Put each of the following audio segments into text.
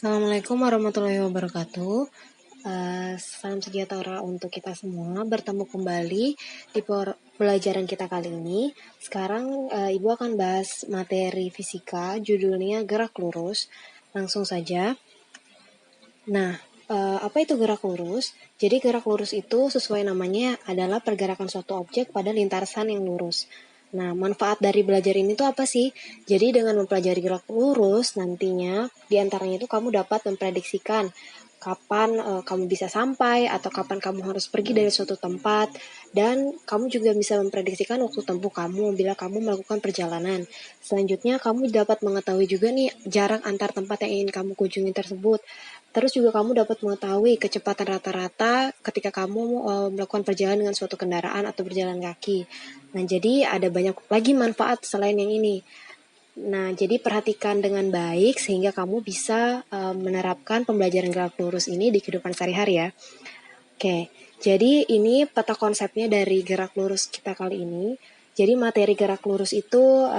Assalamualaikum warahmatullahi wabarakatuh. Salam sejahtera untuk kita semua. Bertemu kembali di pelajaran kita kali ini. Sekarang Ibu akan bahas materi fisika, judulnya gerak lurus. Langsung saja. Nah, apa itu gerak lurus? Jadi gerak lurus itu sesuai namanya adalah pergerakan suatu objek pada lintasan yang lurus. Nah, manfaat dari belajar ini tuh apa sih? Jadi dengan mempelajari gerak lurus, nantinya diantaranya itu kamu dapat memprediksikan kapan kamu bisa sampai atau kapan kamu harus pergi dari suatu tempat, dan kamu juga bisa memprediksikan waktu tempuh kamu bila kamu melakukan perjalanan. Selanjutnya, kamu dapat mengetahui juga nih jarak antar tempat yang ingin kamu kunjungi tersebut. Terus juga kamu dapat mengetahui kecepatan rata-rata ketika kamu melakukan perjalanan dengan suatu kendaraan atau berjalan kaki. Nah, jadi ada banyak lagi manfaat selain yang ini. Nah, jadi perhatikan dengan baik sehingga kamu bisa menerapkan pembelajaran gerak lurus ini di kehidupan sehari-hari ya. Oke, jadi ini peta konsepnya dari gerak lurus kita kali ini. Jadi materi gerak lurus itu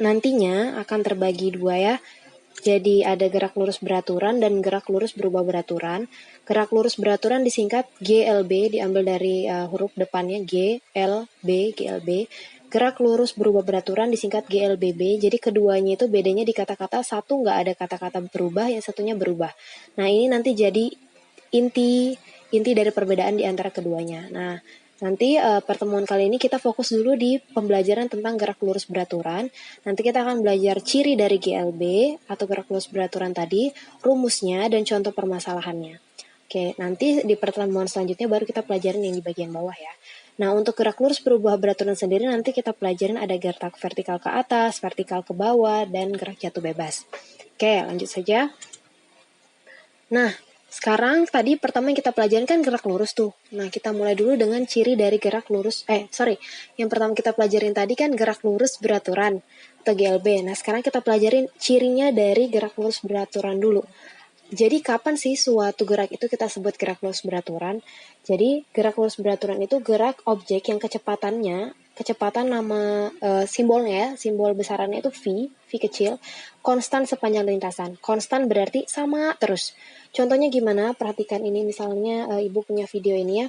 nantinya akan terbagi dua ya. Jadi ada gerak lurus beraturan dan gerak lurus berubah beraturan. Gerak lurus beraturan disingkat GLB, diambil dari huruf depannya G, L, B, GLB. Gerak lurus berubah beraturan disingkat GLBB. Jadi keduanya itu bedanya di kata-kata, satu nggak ada kata-kata berubah, yang satunya berubah. Nah, ini nanti jadi inti dari perbedaan di antara keduanya. Nah, nanti pertemuan kali ini kita fokus dulu di pembelajaran tentang gerak lurus beraturan. Nanti kita akan belajar ciri dari GLB atau gerak lurus beraturan tadi, rumusnya, dan contoh permasalahannya. Oke, nanti di pertemuan selanjutnya baru kita pelajarin yang di bagian bawah ya. Nah, untuk gerak lurus berubah beraturan sendiri nanti kita pelajarin ada gerak vertikal ke atas, vertikal ke bawah, dan gerak jatuh bebas. Oke, lanjut saja. Nah, sekarang tadi pertama yang kita pelajarin kan gerak lurus tuh. Nah, kita mulai dulu dengan ciri dari gerak lurus. Yang pertama kita pelajarin tadi kan gerak lurus beraturan atau GLB. Nah, sekarang kita pelajarin cirinya dari gerak lurus beraturan dulu. Jadi kapan sih suatu gerak itu kita sebut gerak lurus beraturan? Jadi gerak lurus beraturan itu gerak objek yang kecepatan nama simbolnya ya, simbol besarannya itu V kecil, konstan sepanjang lintasan. Konstan berarti sama terus. Contohnya gimana? Perhatikan ini misalnya Ibu punya video ini ya.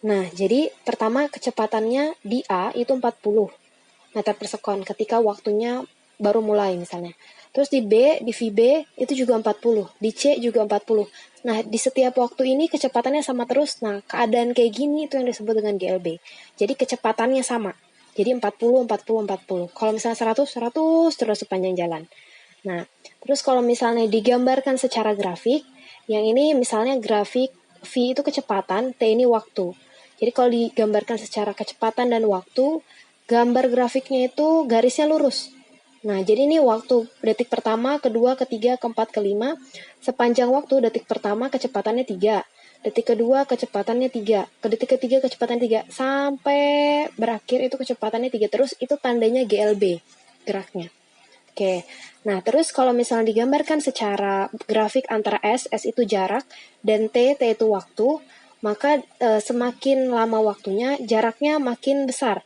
Nah, jadi pertama kecepatannya di A itu 40 meter per sekon ketika waktunya baru mulai misalnya. Terus di VB itu juga 40, di C juga 40. Nah, di setiap waktu ini kecepatannya sama terus. Nah, keadaan kayak gini itu yang disebut dengan GLB. Jadi kecepatannya sama. Jadi 40, 40, 40. Kalau misalnya 100, 100 terus sepanjang jalan. Nah, terus kalau misalnya digambarkan secara grafik, yang ini misalnya grafik V itu kecepatan, T ini waktu. Jadi kalau digambarkan secara kecepatan dan waktu, gambar grafiknya itu garisnya lurus. Nah, jadi ini waktu detik pertama, kedua, ketiga, keempat, kelima. Sepanjang waktu detik pertama kecepatannya 3. Detik kedua kecepatannya 3. Ke detik ketiga kecepatan 3. Sampai berakhir itu kecepatannya 3. Terus itu tandanya GLB geraknya. Oke, nah terus kalau misalnya digambarkan secara grafik antara S itu jarak, dan T itu waktu, maka semakin lama waktunya, jaraknya makin besar.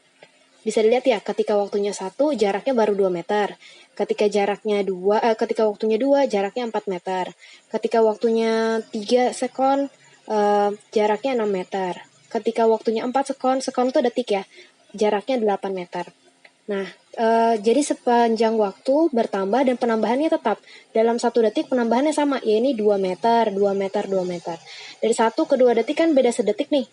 Bisa dilihat ya, ketika waktunya 1, jaraknya baru 2 meter. Ketika waktunya 2, jaraknya 4 meter. Ketika waktunya 3 sekon, jaraknya 6 meter. Ketika waktunya 4 sekon itu detik ya, jaraknya 8 meter. Nah, jadi sepanjang waktu bertambah dan penambahannya tetap. Dalam 1 detik penambahannya sama, ya ini 2 meter, 2 meter, 2 meter. Dari 1 ke 2 detik kan beda sedetik nih.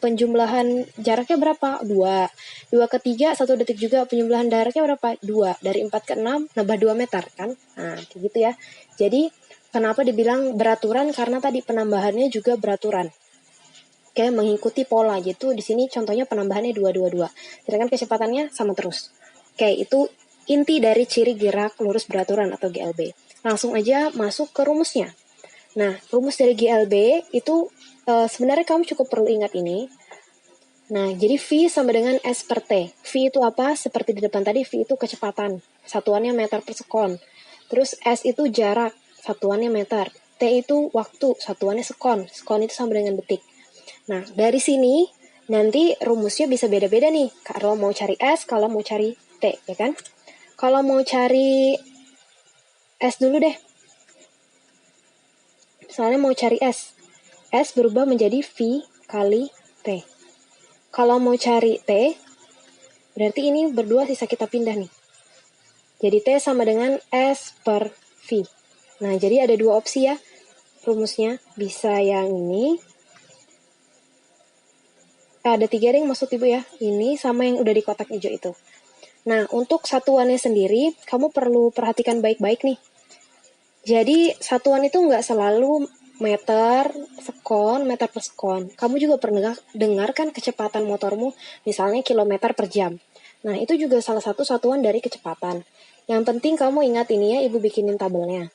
Penjumlahan jaraknya berapa? 2. 2 ke 3, 1 detik juga. Penjumlahan jaraknya berapa? 2. Dari 4 ke 6, nambah 2 meter kan? Nah, kayak gitu ya. Jadi, kenapa dibilang beraturan? Karena tadi penambahannya juga beraturan. Oke, mengikuti pola gitu. Di sini contohnya penambahannya 222. Sedangkan kecepatannya sama terus. Oke, itu inti dari ciri gerak lurus beraturan atau GLB. Langsung aja masuk ke rumusnya. Nah, rumus dari GLB itu sebenarnya kamu cukup perlu ingat ini. Nah, jadi V sama dengan S per T. V itu apa? Seperti di depan tadi, V itu kecepatan. Satuannya meter per sekon. Terus S itu jarak. Satuannya meter. T itu waktu. Satuannya sekon. Sekon itu sama dengan detik. Nah, dari sini nanti rumusnya bisa beda-beda nih. Kalau mau cari S, kalau mau cari T. T, ya kan? Kalau mau cari S dulu deh. Misalnya mau cari S. S berubah menjadi V kali T. Kalau mau cari T, berarti ini berdua sisa kita pindah nih. Jadi T sama dengan S per V. Nah, jadi ada dua opsi ya rumusnya. Bisa yang ini. Ada 3 ring maksud Ibu ya. Ini sama yang udah di kotak hijau itu. Nah, untuk satuannya sendiri, kamu perlu perhatikan baik-baik nih. Jadi, satuan itu nggak selalu meter, sekon, meter per sekon. Kamu juga pernah dengarkan kecepatan motormu, misalnya kilometer per jam. Nah, itu juga salah satu satuan dari kecepatan. Yang penting kamu ingat ini ya, Ibu bikinin tabelnya.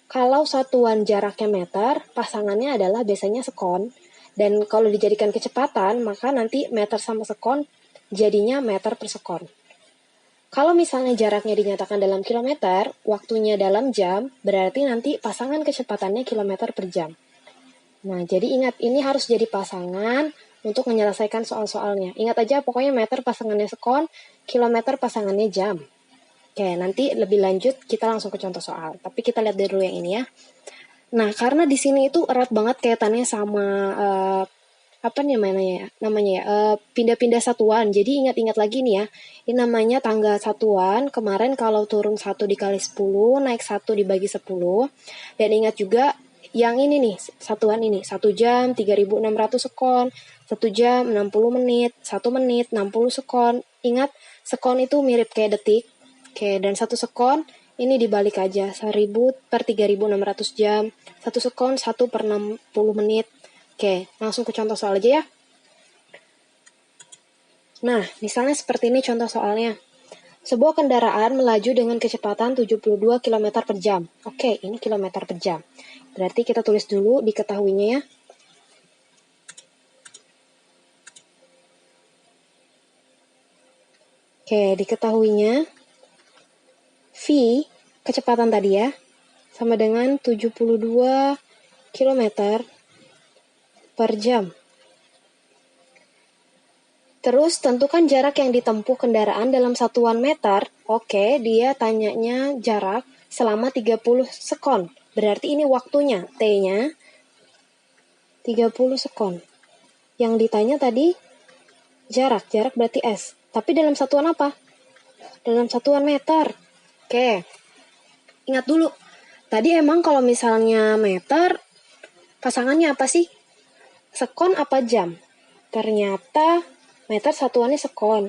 Kalau satuan jaraknya meter, pasangannya adalah biasanya sekon. Dan kalau dijadikan kecepatan, maka nanti meter sama sekon jadinya meter per sekon. Kalau misalnya jaraknya dinyatakan dalam kilometer, waktunya dalam jam, berarti nanti pasangan kecepatannya kilometer per jam. Nah, jadi ingat, ini harus jadi pasangan untuk menyelesaikan soal-soalnya. Ingat aja, pokoknya meter pasangannya sekon, kilometer pasangannya jam. Oke, nanti lebih lanjut kita langsung ke contoh soal. Tapi kita lihat dulu yang ini ya. Nah, karena di sini itu erat banget kaitannya sama apa namanya ya, pindah-pindah satuan. Jadi ingat-ingat lagi nih ya, ini namanya tangga satuan. Kemarin kalau turun 1 dikali 10, naik 1 dibagi 10. Dan ingat juga yang ini nih, satuan ini, 1 jam 3.600 sekon, 1 jam 60 menit, 1 menit 60 sekon. Ingat, sekon itu mirip kayak detik. Oke, dan 1 sekon ini dibalik aja, 1000 per 3.600 jam, 1 sekon 1 per 60 menit. Oke, langsung ke contoh soal aja ya. Nah, misalnya seperti ini contoh soalnya. Sebuah kendaraan melaju dengan kecepatan 72 km per jam. Oke, ini kilometer per jam. Berarti kita tulis dulu diketahuinya ya. Oke, diketahuinya V, kecepatan tadi ya, sama dengan 72 km per jam. Terus tentukan jarak yang ditempuh kendaraan dalam satuan meter. Oke, dia tanyanya jarak selama 30 sekon. Berarti ini waktunya, T-nya 30 sekon. Yang ditanya tadi jarak berarti S. Tapi dalam satuan apa? Dalam satuan meter. Oke, ingat dulu. Tadi emang kalau misalnya meter, pasangannya apa sih? Sekon apa jam? Ternyata meter satuannya sekon.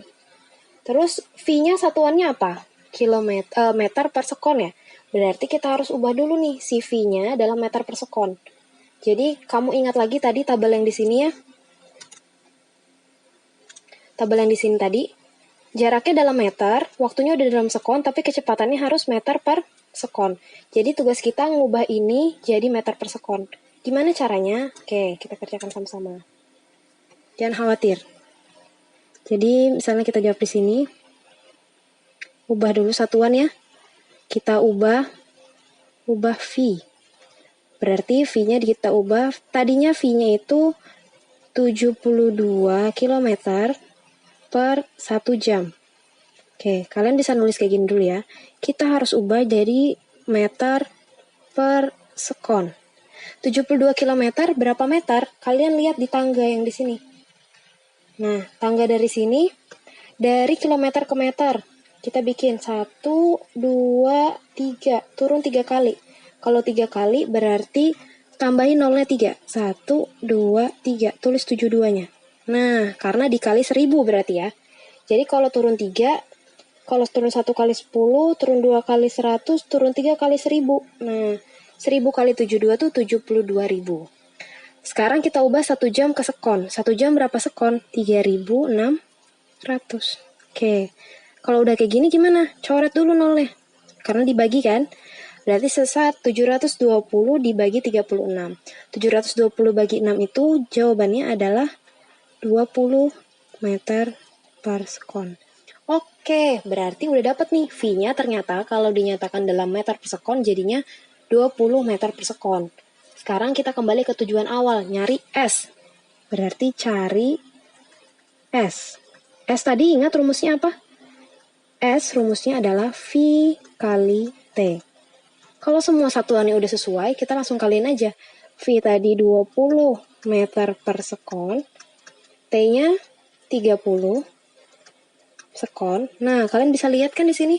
Terus V-nya satuannya apa? Meter per sekon ya. Berarti kita harus ubah dulu nih si V-nya dalam meter per sekon. Jadi kamu ingat lagi tadi tabel yang di sini ya. Tabel yang di sini tadi, jaraknya dalam meter, waktunya udah dalam sekon, tapi kecepatannya harus meter per sekon. Jadi tugas kita ngubah ini jadi meter per sekon. Gimana caranya? Oke, kita kerjakan sama-sama. Jangan khawatir. Jadi misalnya kita jawab di sini, ubah dulu satuan ya. Kita ubah V. Berarti V-nya kita ubah, tadinya V-nya itu 72 km per 1 jam. Oke, kalian bisa nulis kayak gini dulu ya. Kita harus ubah jadi meter per sekon. 72 km berapa meter? Kalian lihat di tangga yang di sini. Nah, tangga dari sini, dari kilometer ke meter, kita bikin 1, 2, 3, turun 3 kali. Kalau 3 kali berarti tambahin nolnya 3. 1, 2, 3, tulis 72-nya. Nah, karena dikali 1000 berarti ya. Jadi kalau turun 3, kalau turun 1 kali 10, turun 2 kali 100, turun 3 kali 1000. Nah, 1000 kali 72 itu 72.000. Sekarang kita ubah 1 jam ke sekon. 1 jam berapa sekon? 3.600. Oke. Kalau udah kayak gini gimana? Coret dulu nolnya. Karena dibagi kan? Berarti sesat 720 dibagi 36. 720 bagi 6 itu jawabannya adalah 20 meter per sekon. Oke, berarti udah dapet nih. V-nya ternyata kalau dinyatakan dalam meter per sekon jadinya 20 meter per sekon. Sekarang kita kembali ke tujuan awal, nyari S. Berarti cari S. S tadi ingat rumusnya apa? S rumusnya adalah V kali T. Kalau semua satuannya udah sesuai, kita langsung kaliin aja. V tadi 20 meter per sekon, T-nya 30 sekon. Nah, kalian bisa lihat kan di sini?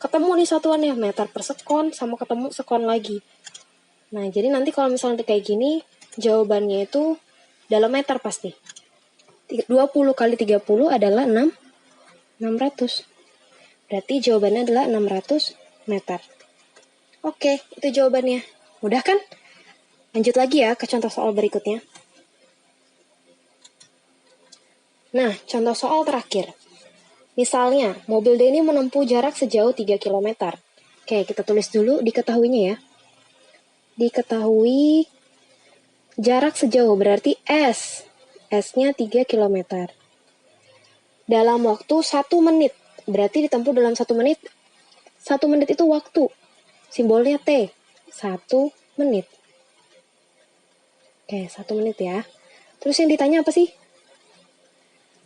Ketemu nih satuannya, meter per sekon sama ketemu sekon lagi. Nah, jadi nanti kalau misalnya kayak gini, jawabannya itu dalam meter pasti. 20 kali 30 adalah 600. Berarti jawabannya adalah 600 meter. Oke, itu jawabannya. Mudah kan? Lanjut lagi ya ke contoh soal berikutnya. Nah, contoh soal terakhir. Misalnya, mobil D ini menempuh jarak sejauh 3 km. Oke, kita tulis dulu diketahuinya ya. Diketahui jarak sejauh berarti S. S-nya 3 km. Dalam waktu 1 menit. Berarti ditempuh dalam 1 menit. 1 menit itu waktu. Simbolnya T. 1 menit. Oke, 1 menit ya. Terus yang ditanya apa sih?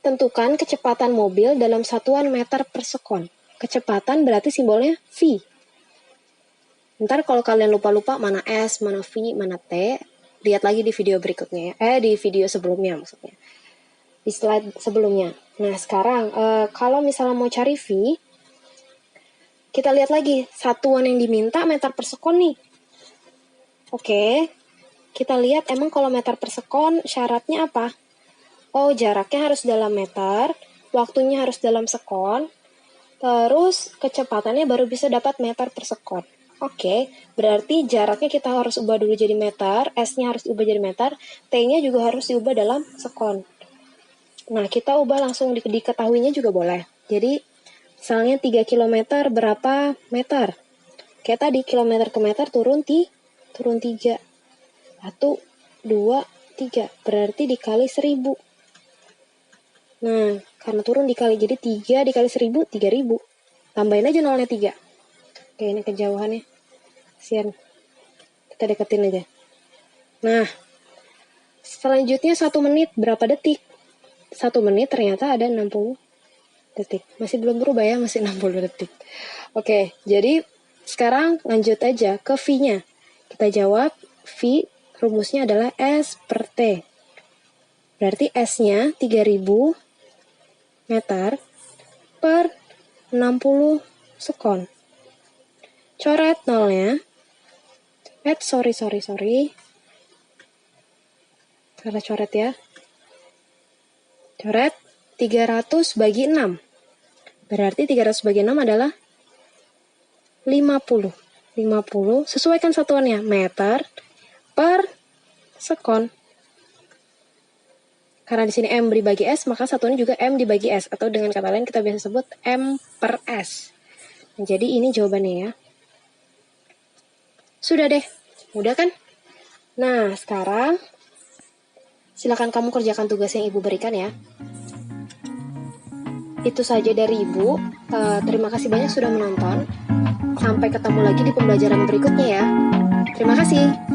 Tentukan kecepatan mobil dalam satuan meter per sekon. Kecepatan berarti simbolnya V. Ntar kalau kalian lupa-lupa mana S, mana V, mana T, lihat lagi di video berikutnya ya. Di video sebelumnya maksudnya. Di slide sebelumnya. Nah, sekarang kalau misalnya mau cari V, kita lihat lagi, satuan yang diminta meter per sekon nih. Oke, kita lihat emang kalau meter per sekon syaratnya apa? Oh, jaraknya harus dalam meter, waktunya harus dalam sekon, terus kecepatannya baru bisa dapat meter per sekon. Oke, berarti jaraknya kita harus ubah dulu jadi meter, S-nya harus ubah jadi meter, T-nya juga harus diubah dalam sekon. Nah, kita ubah langsung diketahuinya juga boleh. Jadi, misalnya 3 km berapa meter? Kayak tadi, kilometer ke meter turun 3. 1, 2, 3. Berarti dikali 1000. Nah, karena turun dikali, jadi 3 dikali 1000, 3000. Tambahin aja nolnya 3. Oke, ini kejauhannya. Sian. Kita deketin aja. Nah, selanjutnya 1 menit berapa detik? 1 menit ternyata ada 60 detik. Masih belum berubah ya, masih 60 detik. Oke, jadi sekarang lanjut aja ke V-nya. Kita jawab, V rumusnya adalah S per T. Berarti S-nya 3000 meter per 60 sekon. Coret nolnya. Sorry. Salah coret ya. Coret 300 bagi 6. Berarti 300 bagi 6 adalah 50. 50, sesuaikan satuannya, meter per sekon. Karena di sini M dibagi S, maka satuannya juga M dibagi S. Atau dengan kata lain kita biasa sebut M per S. Nah, jadi ini jawabannya ya. Sudah deh, mudah kan? Nah, sekarang silakan kamu kerjakan tugas yang Ibu berikan ya. Itu saja dari Ibu. Terima kasih banyak sudah menonton. Sampai ketemu lagi di pembelajaran berikutnya ya. Terima kasih.